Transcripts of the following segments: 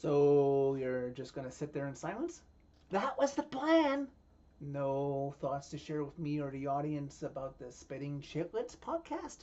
So you're just gonna sit there in silence? That was the plan. No thoughts to share with me or the audience about the Spitting Chitlets podcast?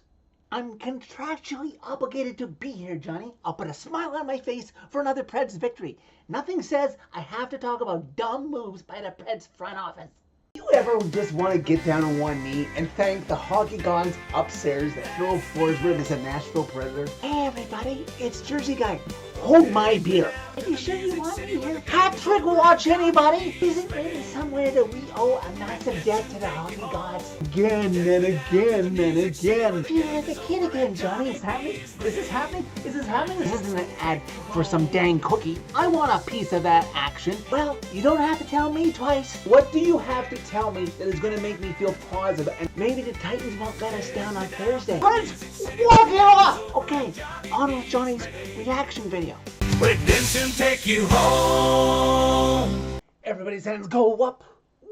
I'm contractually obligated to be here, Johnny. I'll put a smile on my face for another Preds victory. Nothing says I have to talk about dumb moves by the Preds front office. You ever just want to get down on one knee and thank the hockey gods upstairs that Phil Forsberg is a Nashville Predator? Hey everybody, it's Jersey Guy. Hold my beer. Are you sure you want me here? Hat trick watch anybody? Is it maybe somewhere that we owe a massive debt to the hockey gods? Again and again and again. Feeling like a kid again, Johnny. Is happening? Is this happening? Is this happening? This isn't an ad for some dang cookie. I want a piece of that action. Well, you don't have to tell me twice. What do you have to tell me that is going to make me feel positive? And Maybe the Titans won't let us down on Thursday. Preds, walk it off! Okay, on with Johnny's reaction video. Redemption take you home. Everybody's hands go up,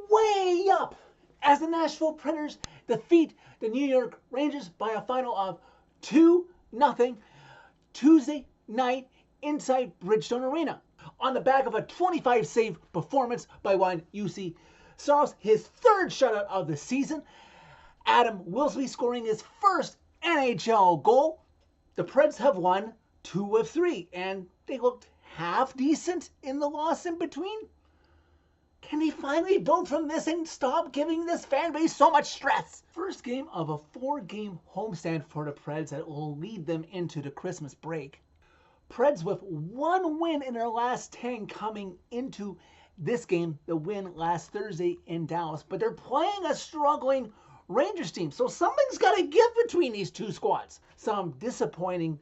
way up, as the Nashville Predators defeat the New York Rangers by a final of 2-0 Tuesday night inside Bridgestone Arena. On the back of a 25-save performance by one UC Saros, his third shutout of the season, Adam Wilsby scoring his first NHL goal. The Preds have won 2 of 3, and they looked half decent in the loss in between. Can they finally build from this and stop giving this fan base so much stress? First game of a 4-game homestand for the Preds that will lead them into the Christmas break. Preds with 1 win in their last 10 coming into this game, the win last Thursday in Dallas. But they're playing a struggling Rangers team, so something's got to give between these two squads. Some disappointing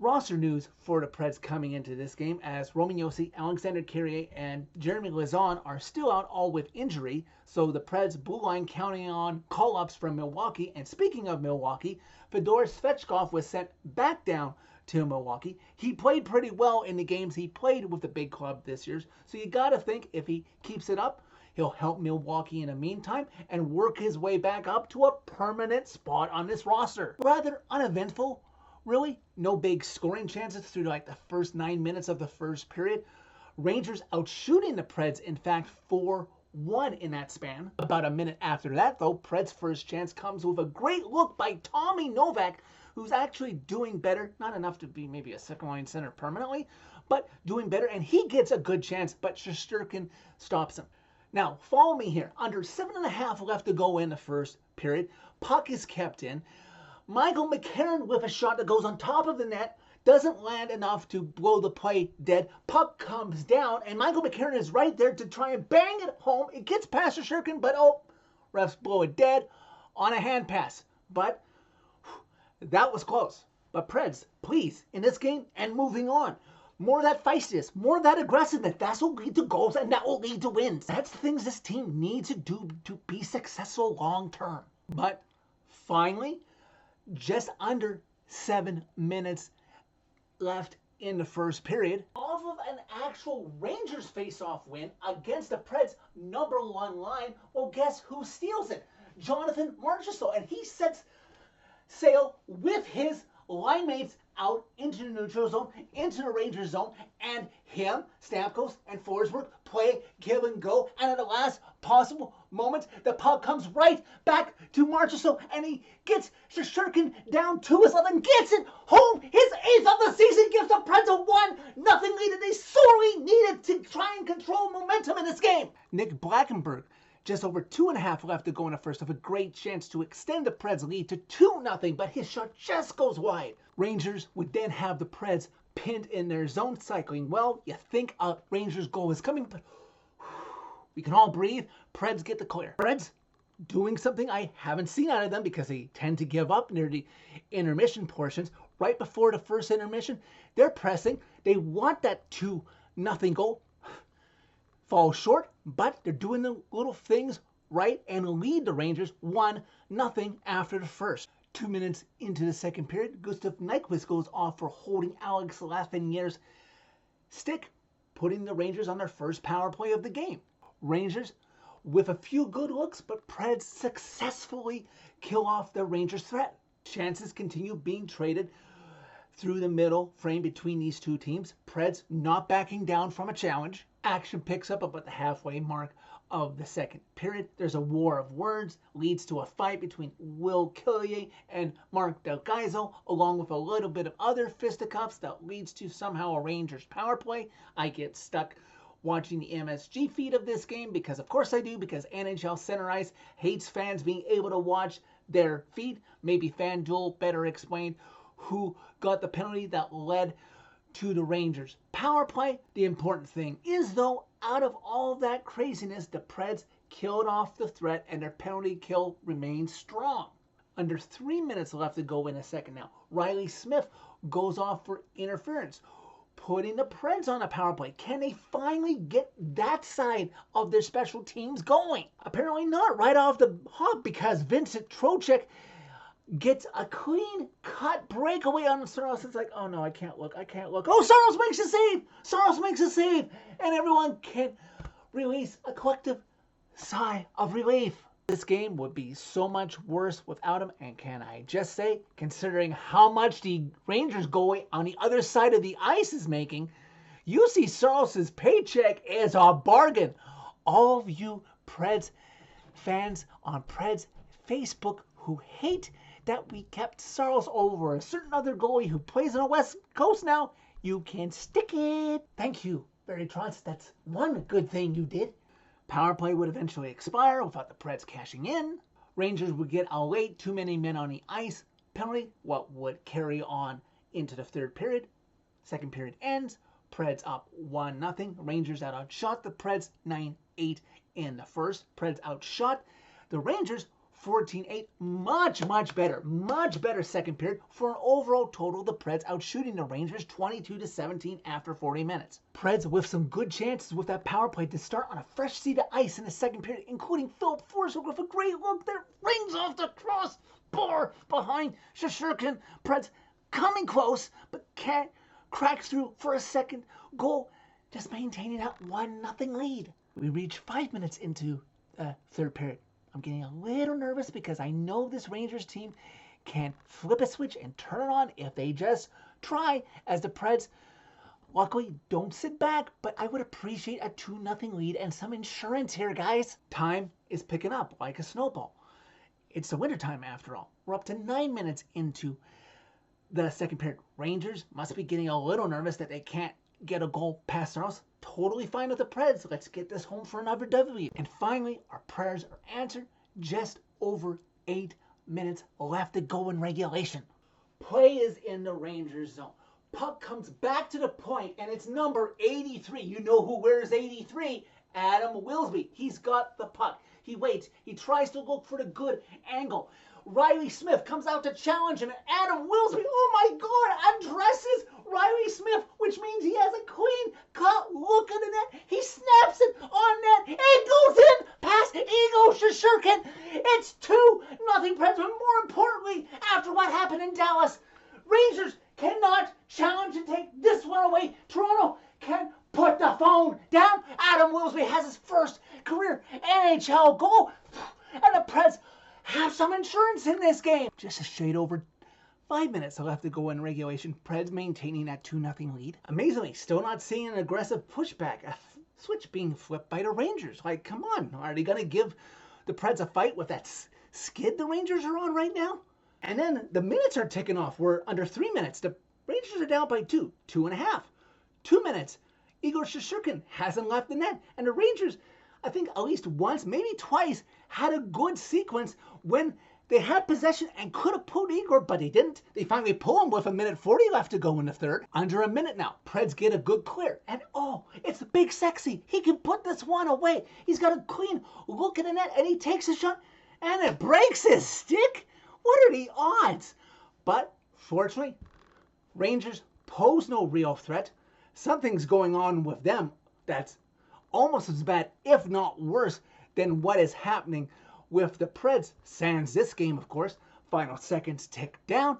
roster news for the Preds coming into this game, as Roman Josi, Alexander Carrier, and Jeremy Lauzon are still out, all with injury. So the Preds blue line counting on call-ups from Milwaukee. And speaking of Milwaukee, Fedor Svechkov was sent back down to Milwaukee. He played pretty well in the games he played with the big club this year. So you got to think if he keeps it up, he'll help Milwaukee in the meantime and work his way back up to a permanent spot on this roster. Rather uneventful. Really, no big scoring chances through like the first 9 minutes of the first period. Rangers outshooting the Preds, in fact, 4-1 in that span. About a minute after that, though, Preds' first chance comes with a great look by Tommy Novak, who's actually doing better. Not enough to be maybe a second-line center permanently, but doing better. And he gets a good chance, but Shesterkin stops him. Now, follow me here. Under 7.5 left to go in the first period. Puck is kept in. Michael McCarron with a shot that goes on top of the net, doesn't land enough to blow the play dead. Puck comes down, and Michael McCarron is right there to try and bang it home. It gets past Shesterkin, but refs blow it dead on a hand pass. But that was close. But Preds, please, in this game and moving on. More of that feistiness, more of that aggressiveness. That's what will lead to goals, and that will lead to wins. That's the things this team needs to do to be successful long term. But finally, just under 7 minutes left in the first period, off of an actual Rangers face-off win against the Preds' #1 line, well, guess who steals it? Jonathan Marchessault, and he sets sail with his line mates out into the neutral zone, into the Rangers zone, and him, Stamkos, and Forsberg play give and go, and at the last possible moment, the puck comes right back to Marchessault, and he gets Shesterkin down to his left and gets it home. His 8th of the season gives the Preds a 1-0 lead that they sorely needed to try and control momentum in this game. Nick Blackenberg, just over 2.5 left to go in the first, have a great chance to extend the Preds' lead to 2-0, but his shot just goes wide. Rangers would then have the Preds pinned in their zone cycling. Well, you think a Rangers goal is coming, but we can all breathe. Preds get the clear. Preds doing something I haven't seen out of them because they tend to give up near the intermission portions. Right before the first intermission, they're pressing. They want that 2-0 goal. Fall short, but they're doing the little things right and lead the Rangers 1-0 after the first. 2 minutes into the second period, Gustav Nyquist goes off for holding Alex Lafreniere's stick, putting the Rangers on their first power play of the game. Rangers with a few good looks, but Preds successfully kill off the Rangers' threat. Chances continue being traded through the middle frame between these two teams. Preds not backing down from a challenge. Action picks up about the halfway mark of the second period. There's a war of words, leads to a fight between Will Killier and Mark Del Gaizo, along with a little bit of other fisticuffs that leads to somehow a Rangers power play. I get stuck watching the MSG feed of this game because of course I do, because NHL Center Ice hates fans being able to watch their feed. Maybe FanDuel better explained who got the penalty that led to the Rangers power play. The important thing is, though, out of all that craziness, the Preds killed off the threat and their penalty kill remains strong. Under 3 minutes left to go in the second now, Riley Smith goes off for interference, putting the Preds on a power play. Can they finally get that side of their special teams going? Apparently not right off the hop, because Vincent Trocheck gets a clean cut breakaway on Saros. It's like, oh no, I can't look. Oh, Saros makes a save! Saros makes a save! And everyone can release a collective sigh of relief. This game would be so much worse without him. And can I just say, considering how much the Rangers goalie on the other side of the ice is making, you see Saros' paycheck is a bargain. All of you Preds fans on Preds Facebook who hate that we kept Saros over a certain other goalie who plays on the West Coast now, you can stick it. Thank you, Barry Trotz. That's one good thing you did. Power play would eventually expire without the Preds cashing in. Rangers would get a late too many men on the ice penalty, what would carry on into the third period. Second period ends. Preds up 1-0. Rangers outshot the Preds 9-8 in the first. Preds outshot the Rangers 14-8, much better second period for an overall total. The Preds outshooting the Rangers 22-17 after 40 minutes. Preds with some good chances with that power play to start on a fresh seat of ice in the second period, including Philip Forsberg with a great look that rings off the crossbar behind Shesterkin. Preds coming close, but can't crack through for a second goal, just maintaining that 1-0 lead. We reach 5 minutes into the third period. I'm getting a little nervous because I know this Rangers team can flip a switch and turn it on if they just try, as the Preds luckily don't sit back, but I would appreciate a 2-0 lead and some insurance here, guys. Time is picking up like a snowball. It's the wintertime after all. We're up to 9 minutes into the second period. Rangers must be getting a little nervous that they can't get a goal past Saros. Totally fine with the Preds. Let's get this home for another W. And finally, our prayers are answered. Just over 8 minutes left to go in regulation. Play is in the Rangers zone. Puck comes back to the point, and it's number 83. You know who wears 83? Adam Wilsby. He's got the puck. He waits. He tries to look for the good angle. Riley Smith comes out to challenge him, and Adam Wilsby, oh my God, addresses Riley Smith, which means he has a clean cut look at the net. He snaps it on net. It goes in past Igor Shesterkin. It's 2-0 Preds, but more importantly, after what happened in Dallas, Rangers cannot challenge and take this one away. Toronto can put the phone down. Adam Wilsby has his first career NHL goal, and the Preds have some insurance in this game. Just a shade over 5 minutes left to go in regulation. Preds maintaining that 2-0 lead. Amazingly, still not seeing an aggressive pushback. A switch being flipped by the Rangers. Like, come on. Are they going to give the Preds a fight with that skid the Rangers are on right now? And then the minutes are ticking off. We're under 3 minutes. The Rangers are down by 2.5. 2 minutes. Igor Shesterkin hasn't left the net. And the Rangers, I think at least once, maybe twice, had a good sequence when they had possession and could have pulled Igor, but they didn't. They finally pull him with 1:40 left to go in the third. Under a minute now. Preds get a good clear. And oh, it's Big Sexy. He can put this one away. He's got a clean look at the net, and he takes a shot, and it breaks his stick. What are the odds? But fortunately, Rangers pose no real threat. Something's going on with them that's almost as bad, if not worse, than what is happening with the Preds. Sans this game, of course. Final seconds tick down.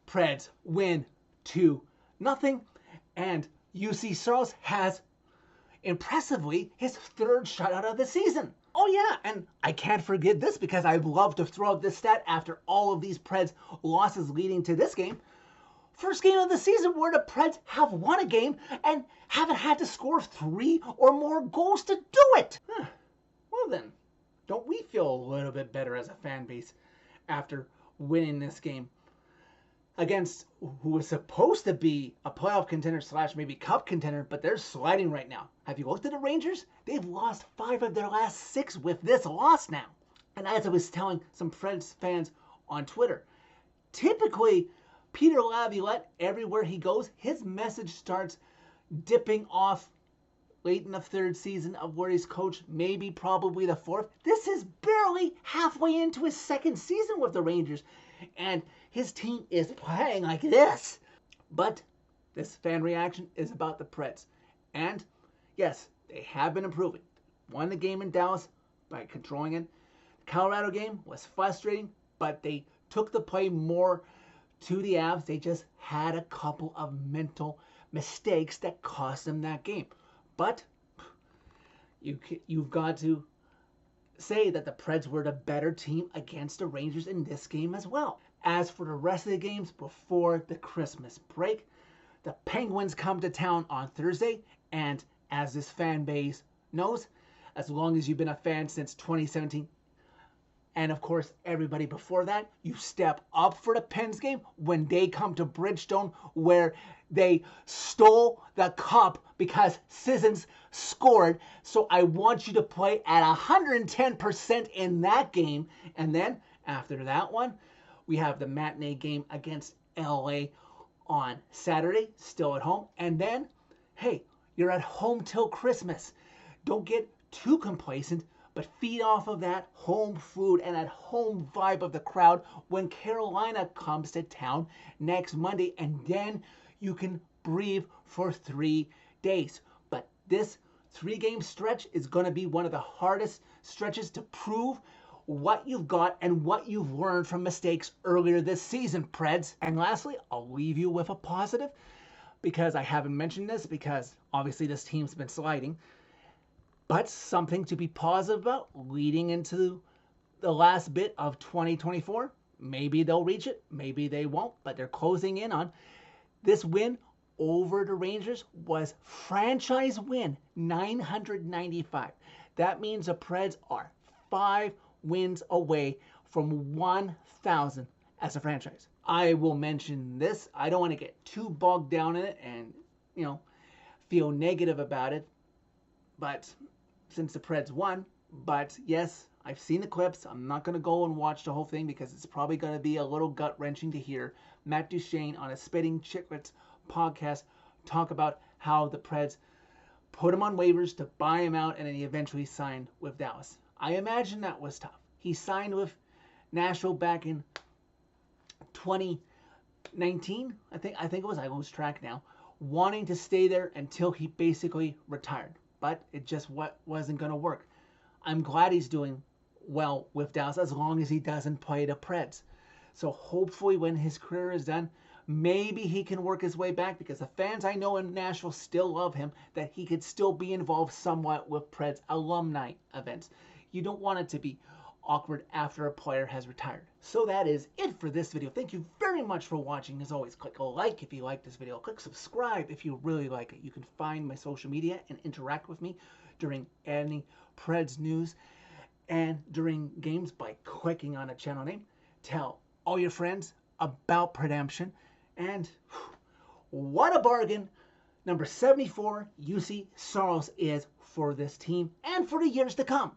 Preds win 2-0. And UC Saros has, impressively, his third shutout of the season. Oh yeah, and I can't forget this because I love to throw out this stat after all of these Preds losses leading to this game. First game of the season where the Preds have won a game and haven't had to score 3 or more goals to do it. Well then, don't we feel a little bit better as a fan base after winning this game against who was supposed to be a playoff contender / maybe cup contender, but they're sliding right now. Have you looked at the Rangers? They've lost 5 of their last 6 with this loss now. And as I was telling some Preds fans on Twitter, typically Peter Laviolette, everywhere he goes, his message starts dipping off late in the 3rd season of where he's coached, maybe probably the 4th. This is barely halfway into his 2nd season with the Rangers, and his team is playing like this. But this fan reaction is about the Preds. And yes, they have been improving. Won the game in Dallas by controlling it. The Colorado game was frustrating, but they took the play more to the Avs. They just had a couple of mental mistakes that cost them that game. But you've got to say that the Preds were the better team against the Rangers in this game as well. As for the rest of the games before the Christmas break, the Penguins come to town on Thursday, and as this fan base knows, as long as you've been a fan since 2017, and of course everybody before that, you step up for the Pens game when they come to Bridgestone, where they stole the cup because Sissons scored. So I want you to play at 110% in that game. And then after that one, we have the matinee game against LA on Saturday, still at home. And then, hey, you're at home till Christmas. Don't get too complacent, but feed off of that home food and that home vibe of the crowd when Carolina comes to town next Monday. And then you can breathe for 3 days. But this 3-game stretch is going to be one of the hardest stretches to prove what you've got and what you've learned from mistakes earlier this season, Preds. And lastly, I'll leave you with a positive, because I haven't mentioned this because obviously this team's been sliding, but something to be positive about leading into the last bit of 2024. Maybe they'll reach it, maybe they won't, but they're closing in on. This win over the Rangers was franchise win 995. That means the Preds are 5 wins away from 1,000 as a franchise. I will mention this. I don't want to get too bogged down in it and, feel negative about it. But since the Preds won, but yes, I've seen the clips. I'm not going to go and watch the whole thing because it's probably going to be a little gut-wrenching to hear Matt Duchene on a Spitting Chicklets podcast talk about how the Preds put him on waivers to buy him out and then he eventually signed with Dallas. I imagine that was tough. He signed with Nashville back in 2019. I think it was. I lose track now. Wanting to stay there until he basically retired. But it just wasn't going to work. I'm glad he's doing well with Dallas as long as he doesn't play the Preds. So hopefully when his career is done, maybe he can work his way back, because the fans I know in Nashville still love him, that he could still be involved somewhat with Preds alumni events. You don't want it to be awkward after a player has retired. So that is it for this video. Thank you very much for watching. As always, click a like if you like this video. Click subscribe if you really like it. You can find my social media and interact with me during any Preds news and during games by clicking on a channel name. Tell all your friends about Predemption. And what a bargain number 74 UC Saros is for this team and for the years to come.